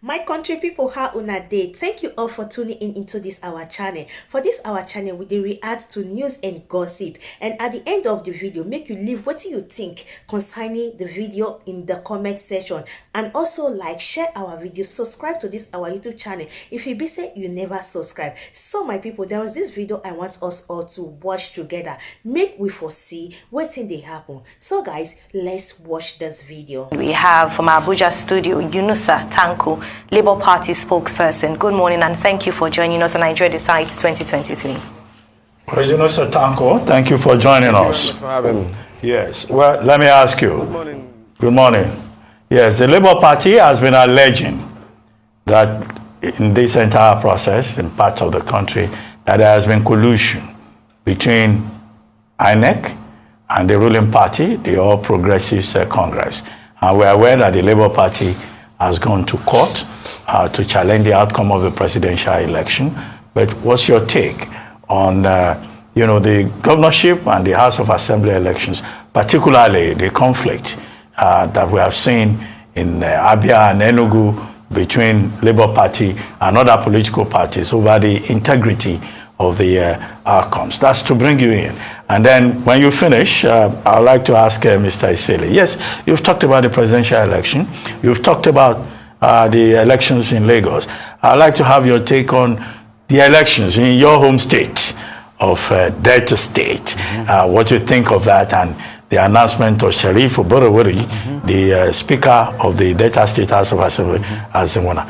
My country people, how una dey? Thank you all for tuning in into this our channel. For this our channel, we dey react to news and gossip. And at the end of the video, make you leave what you think concerning the video in the comment section. And also like, share our video, subscribe to this our YouTube channel if you be say you never subscribe. So my people, there was this video I want us all to watch together. Make we foresee wetin dey happen. So guys, let's watch this video. We have from our Abuja studio, Yunusa Tanko, Labour Party spokesperson. Good morning and thank you for joining us on Nigeria Decides 2023. Well, Yunusa Tanko, thank you for joining us. For having me. Yes, well, let me ask you. Good morning. Good morning. Yes, the Labour Party has been alleging that in this entire process, in parts of the country, that there has been collusion between INEC and the ruling party, the All Progressives Congress. And we are aware that the Labour Party has gone to court to challenge the outcome of the presidential election. But what's your take on, the governorship and the House of Assembly elections, particularly the conflict that we have seen in Abia and Enugu between Labour Party and other political parties over the integrity of the outcomes? That's to bring you in. And then when you finish, I'd like to ask Mr. Isele. Yes, you've talked about the presidential election. You've talked about the elections in Lagos. I'd like to have your take on the elections in your home state of Delta State. What you think of that and the announcement of Sharif Oborowori, the Speaker of the Delta State House of Assembly, as the winner.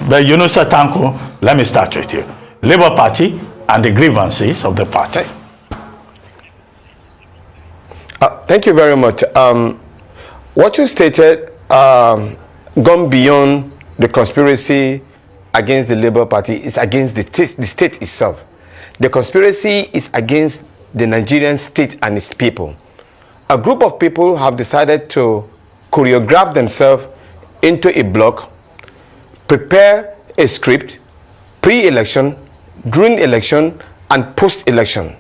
But Yunusa Tanko, let me start with you. Labour Party and the grievances of the party. Thank you very much. What you stated gone beyond the conspiracy against the Labour Party is against the state itself. The conspiracy is against the Nigerian state and its people. A group of people have decided to choreograph themselves into a block, prepare a script, pre-election, during election, and post-election.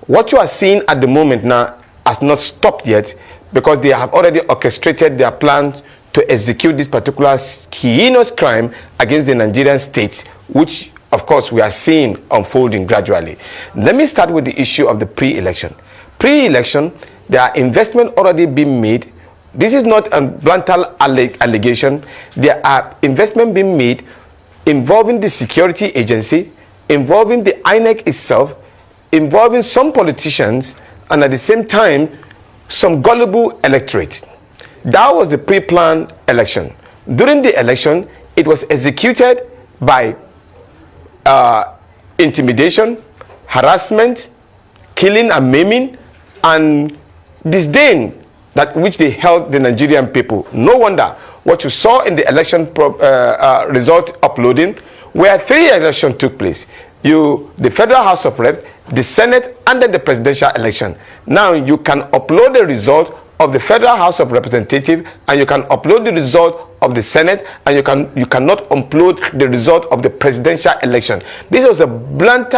What you are seeing at the moment now has not stopped yet because they have already orchestrated their plans to execute this particular heinous crime against the Nigerian state, which of course we are seeing unfolding gradually. Let me start with the issue of the pre-election. Pre-election, there are investments already being made. This is not a blunt allegation. There are investments being made involving the security agency, involving the INEC itself, involving some politicians, and at the same time, some gullible electorate. That was the pre-planned election. During the election, it was executed by intimidation, harassment, killing and maiming, and disdain that which they held the Nigerian people. No wonder what you saw in the election result uploading, where 3 elections took place. The Federal House of Reps, the Senate, and then the presidential election. Now you can upload the result of the Federal House of Representatives, and you can upload the result of the Senate, and you cannot upload the result of the presidential election. This was a blunt,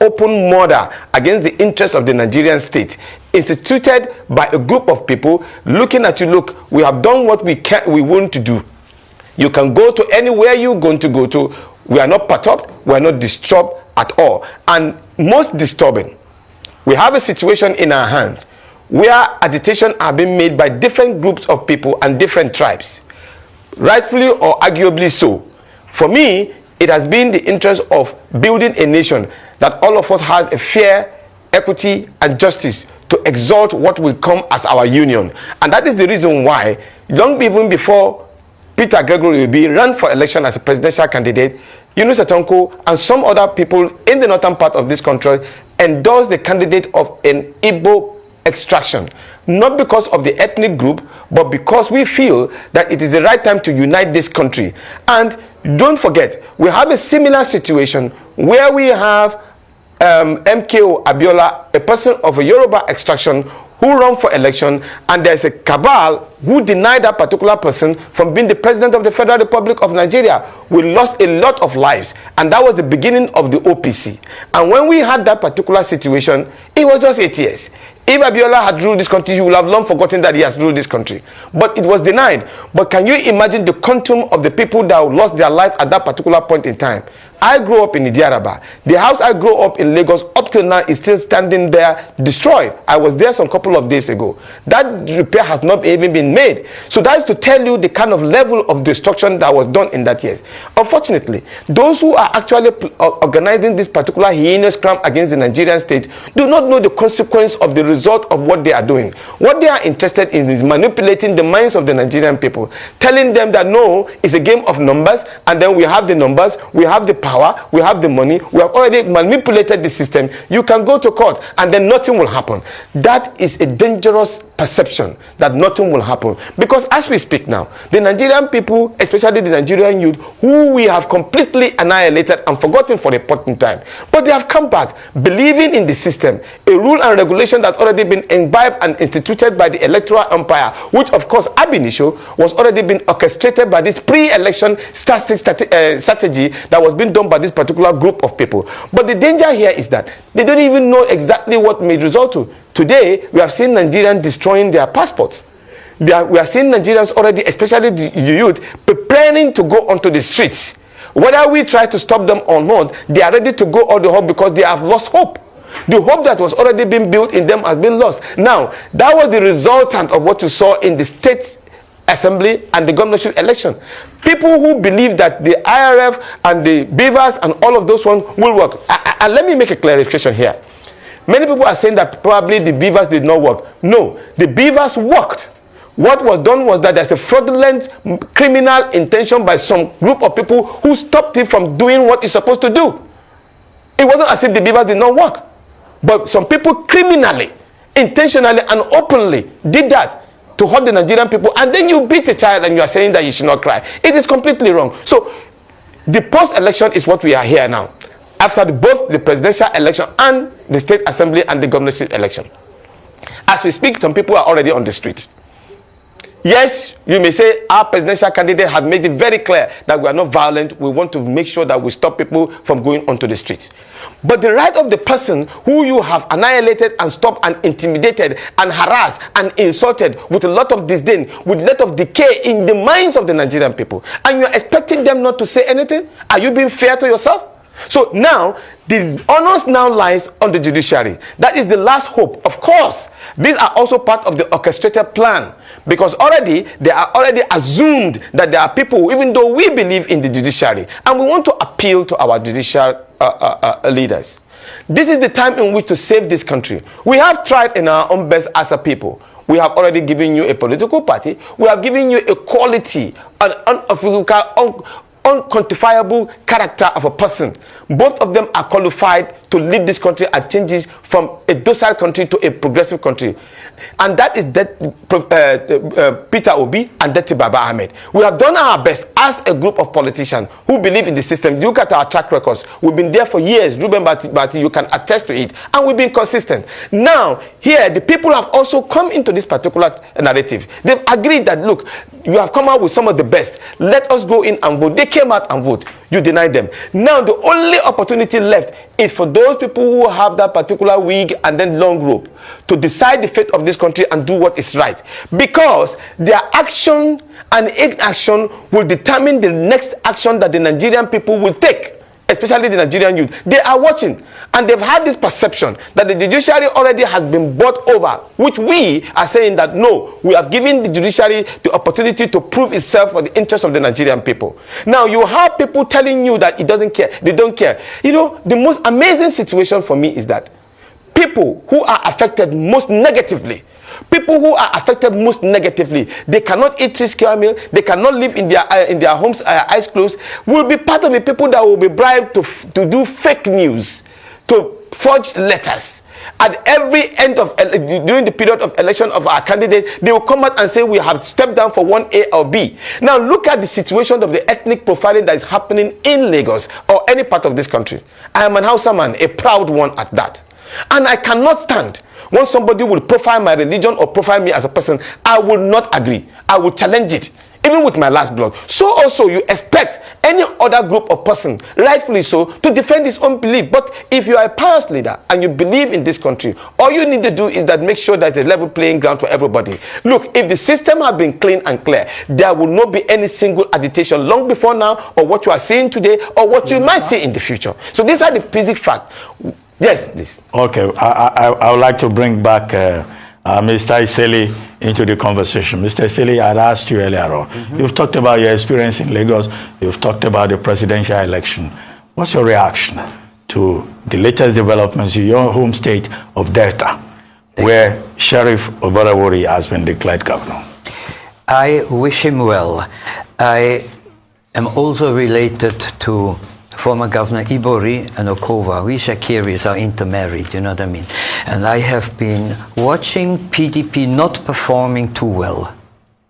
open murder against the interests of the Nigerian state, instituted by a group of people looking at you. Look, we have done what we want to do. You can go to anywhere you're going to go to. We are not perturbed, we are not disturbed at all. And most disturbing, we have a situation in our hands where agitation are being made by different groups of people and different tribes, rightfully or arguably so. For me, it has been the interest of building a nation that all of us has a fair, equity, and justice to exalt what will come as our union. And that is the reason why, long even before Peter Gregory will be run for election as a presidential candidate, Yunusa Tanko and some other people in the northern part of this country endorsed the candidate of an Igbo extraction. Not because of the ethnic group, but because we feel that it is the right time to unite this country. And don't forget, we have a similar situation where we have MKO Abiola, a person of a Yoruba extraction, who run for election, and there's a cabal who denied that particular person from being the president of the Federal Republic of Nigeria. We lost a lot of lives, and that was the beginning of the OPC. And when we had that particular situation, it was just 8 years. If Abiola had ruled this country, he would have long forgotten that he has ruled this country. But it was denied. But can you imagine the quantum of the people that lost their lives at that particular point in time? I grew up in Idiaraba. The house I grew up in Lagos up till now is still standing there, destroyed. I was there some couple of days ago. That repair has not even been made. So that is to tell you the kind of level of destruction that was done in that year. Unfortunately, those who are actually organizing this particular heinous crime against the Nigerian state do not know the consequence of the result of what they are doing. What they are interested in is manipulating the minds of the Nigerian people, telling them that no, it's a game of numbers, and then we have the numbers, we have the power, we have the money, we have already manipulated the system. You can go to court and then nothing will happen. That is a dangerous perception, that nothing will happen. Because as we speak now, the Nigerian people, especially the Nigerian youth, who we have completely annihilated and forgotten for a point in time, but they have come back believing in the system, a rule and regulation that already been imbibed and instituted by the electoral empire, which of course ab initio was already been orchestrated by this pre-election strategy that was being done by this particular group of people. But the danger here is that they don't even know exactly what may result to. Today, we have seen Nigerians destroying their passports. We are seeing Nigerians already, especially the youth, preparing to go onto the streets. Whether we try to stop them or not, they are ready to go all the hope because they have lost hope. The hope that was already being built in them has been lost. Now, that was the resultant of what you saw in the state assembly and the governorship election. People who believe that the IRF and the beavers and all of those ones will work. And let me make a clarification here. Many people are saying that probably the beavers did not work. No, the beavers worked. What was done was that there's a fraudulent criminal intention by some group of people who stopped it from doing what it's supposed to do. It wasn't as if the beavers did not work. But some people criminally, intentionally and openly did that to hurt the Nigerian people, and then you beat a child and you are saying that you should not cry. It is completely wrong. So the post-election is what we are here now, after both the presidential election and the state assembly and the governorship election. As we speak, some people are already on the street. Yes, you may say our presidential candidate has made it very clear that we are not violent. We want to make sure that we stop people from going onto the streets. But the right of the person who you have annihilated and stopped and intimidated and harassed and insulted with a lot of disdain, with a lot of decay in the minds of the Nigerian people, and you are expecting them not to say anything? Are you being fair to yourself? So now, the onus now lies on the judiciary. That is the last hope. Of course, these are also part of the orchestrated plan, because already they are already assumed that there are people, even though we believe in the judiciary, and we want to appeal to our judicial leaders. This is the time in which to save this country. We have tried in our own best as a people. We have already given you a political party. We have given you a quality, an unquantifiable character of a person. Both of them are qualified to lead this country and change it from a docile country to a progressive country. And that is Peter Obi and Deti Baba Ahmed. We have done our best as a group of politicians who believe in the system. Look at our track records. We've been there for years. Ruben Bati, you can attest to it. And we've been consistent. Now, here, the people have also come into this particular narrative. They've agreed that, look, you have come out with some of the best. Let us go in and vote. They came out and vote. You denied them. Now, the only opportunity left is for those people who have that particular wig and then long rope to decide the fate of this country and do what is right. Because their action and inaction will determine the next action that the Nigerian people will take, especially the Nigerian youth. They are watching, and they've had this perception that the judiciary already has been bought over, which we are saying that no, we have given the judiciary the opportunity to prove itself for the interest of the Nigerian people. Now, you have people telling you that it doesn't care, they don't care. You know, the most amazing situation for me is that people who are affected most negatively, they cannot eat 3 square meal, they cannot live in their homes eyes closed, will be part of the people that will be bribed to do fake news, to forge letters. At every end of during the period of election of our candidate, they will come out and say we have stepped down for 1A or B. Now look at the situation of the ethnic profiling that is happening in Lagos or any part of this country. I am an Hausa man, a proud one at that. And I cannot stand when somebody will profile my religion or profile me as a person. I will not agree. I will challenge it. even with my last blood. So also you expect any other group of person, rightfully so, to defend his own belief. But if you are a pious leader and you believe in this country, all you need to do is that make sure that there's a level playing ground for everybody. Look, if the system had been clean and clear, there will not be any single agitation long before now, or what you are seeing today, or what you might see in the future. So these are the basic facts. Yes, please. Okay, I would like to bring back Mr. Iseli into the conversation. Mr. Iseli, I had asked you earlier on. You've talked about your experience in Lagos. You've talked about the presidential election. What's your reaction to the latest developments in your home state of Delta, where Sheriff Obarawori has been declared governor? I wish him well. I am also related to former Governor Ibori and Okova. We Shakiris are intermarried, you know what I mean? And I have been watching PDP not performing too well,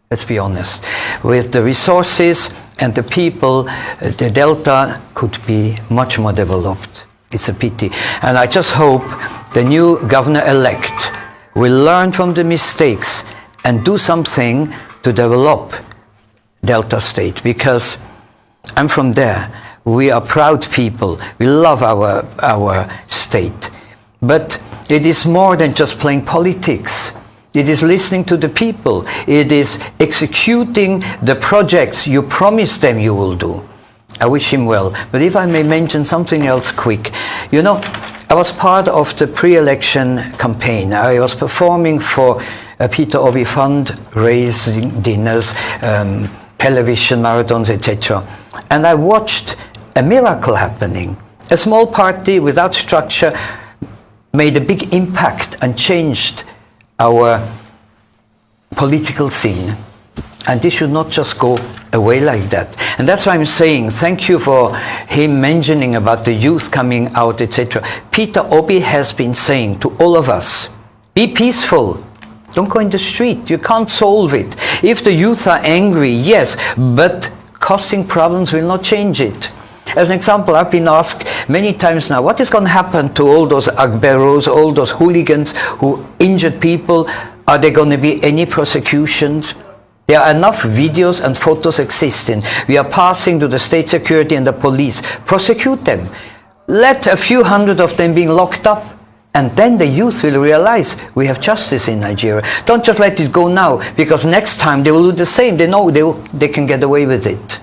let's be honest. With the resources and the people, the Delta could be much more developed. It's a pity. And I just hope the new governor-elect will learn from the mistakes and do something to develop Delta State, because I'm from there. We are proud people. We love our state. But it is more than just playing politics. It is listening to the people. It is executing the projects you promised them you will do. I wish him well. But if I may mention something else quick. You know, I was part of the pre-election campaign. I was performing for Peter Obi fundraising dinners, television marathons, etc. And I watched a miracle happening. A small party without structure made a big impact and changed our political scene. And this should not just go away like that. And that's why I'm saying thank you for him mentioning about the youth coming out, etc. Peter Obi has been saying to all of us, be peaceful. Don't go in the street. You can't solve it. If the youth are angry, yes, but causing problems will not change it. As an example, I've been asked many times now, what is going to happen to all those Agberos, all those hooligans who injured people? Are there going to be any prosecutions? There are enough videos and photos existing. We are passing to the state security and the police. Prosecute them. Let a few hundred of them being locked up. And then the youth will realize we have justice in Nigeria. Don't just let it go now, because next time they will do the same. They know they can get away with it.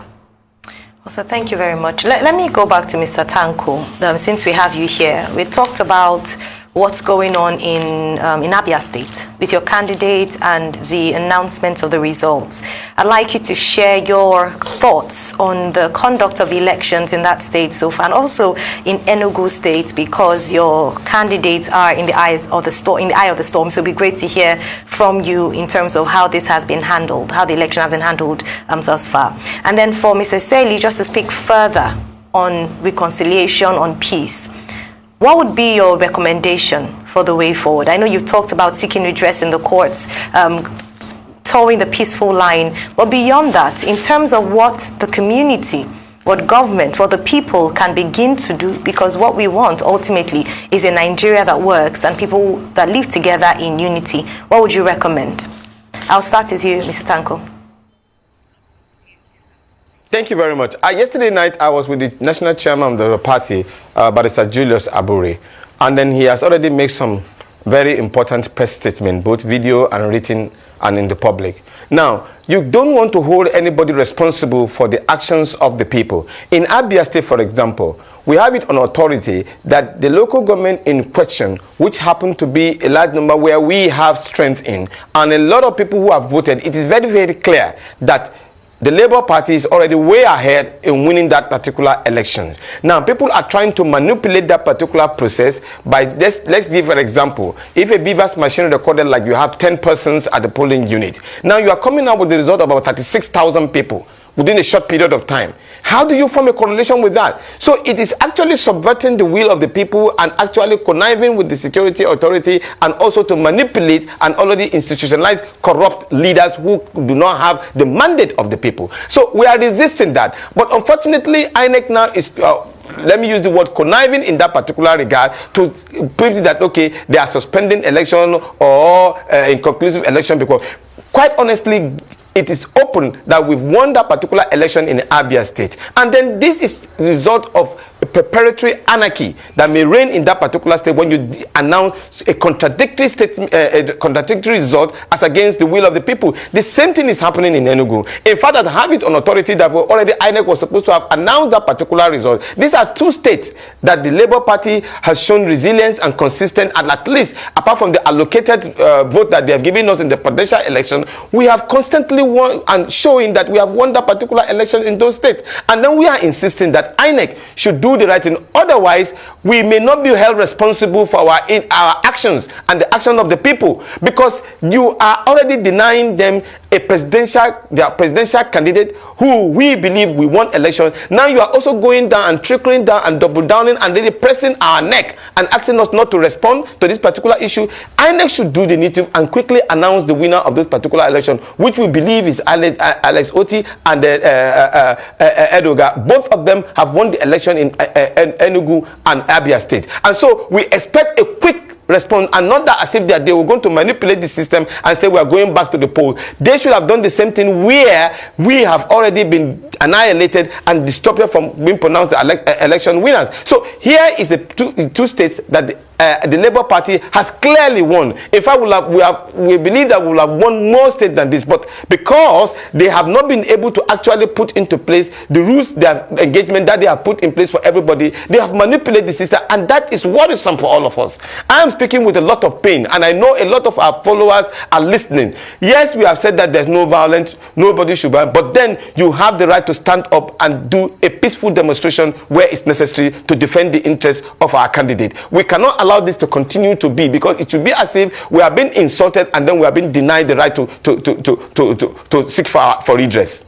So thank you very much. Let me go back to Mr. Tanko. Since we have you here, we talked about what's going on in Abia State with your candidate and the announcement of the results. I'd like you to share your thoughts on the conduct of the elections in that state so far, and also in Enugu State, because your candidates are in the eye of the storm. So it'd be great to hear from you in terms of how this has been handled, how the election has been handled thus far. And then for Mr. Seli, just to speak further on reconciliation, on peace. What would be your recommendation for the way forward? I know you talked about seeking redress in the courts, towing the peaceful line, but beyond that, in terms of what the community, what government, what the people can begin to do, because what we want ultimately is a Nigeria that works and people that live together in unity. What would you recommend? I'll start with you, Mr. Tanko. Thank you very much. Yesterday night, I was with the national chairman of the party, Barrister Julius Abure, and then he has already made some very important press statements, both video and written and in the public. Now, you don't want to hold anybody responsible for the actions of the people. In Abia State, for example, we have it on authority that the local government in question, which happen to be a large number where we have strength in, and a lot of people who have voted, it is very, very clear that the Labour Party is already way ahead in winning that particular election. Now, people are trying to manipulate that particular process by, let's give an example. If a BVAS machine recorded like you have 10 persons at the polling unit, now you are coming up with the result of about 36,000 people within a short period of time. How do you form a correlation with that? So it is actually subverting the will of the people and actually conniving with the security authority, and also to manipulate and already institutionalize corrupt leaders who do not have the mandate of the people. So we are resisting that. But unfortunately, INEC now is let me use the word conniving in that particular regard to prove that, okay, they are suspending election or inconclusive election, because quite honestly, it is open that we've won that particular election in Abia State. And then this is the result of a preparatory anarchy that may reign in that particular state when you announce a contradictory statement, a contradictory result as against the will of the people. The same thing is happening in Enugu. In fact, I have it on authority that already INEC was supposed to have announced that particular result. These are two states that the Labour Party has shown resilience and consistent, and at least apart from the allocated vote that they have given us in the presidential election, we have constantly won and showing that we have won that particular election in those states. And then we are insisting that INEC should do the right thing. Otherwise, we may not be held responsible for our actions and the action of the people, because you are already denying them their presidential candidate who we believe we won election. Now you are also going down and trickling down and double downing and really pressing our neck and asking us not to respond to this particular issue. INEC should do the native and quickly announce the winner of this particular election, which we believe is Alex Oti and Edoga. Both of them have won the election in Enugu and Abia State. And so we expect a quick response, and not that as if they were going to manipulate the system and say we are going back to the poll. They should have done the same thing where we have already been annihilated and disrupted from being pronounced the election winners. So here is two states that the Labour Party has clearly won. In fact, we believe that we will have won more states than this, but because they have not been able to actually put into place the rules, their engagement that they have put in place for everybody, they have manipulated the system, and that is worrisome for all of us. I am speaking with a lot of pain, and I know a lot of our followers are listening. Yes, we have said that there's no violence, nobody should violence, but then you have the right to stand up and do a peaceful demonstration where it's necessary to defend the interests of our candidate. We cannot allow this to continue to be, because it should be as if we are being insulted and then we are being denied the right to seek for redress.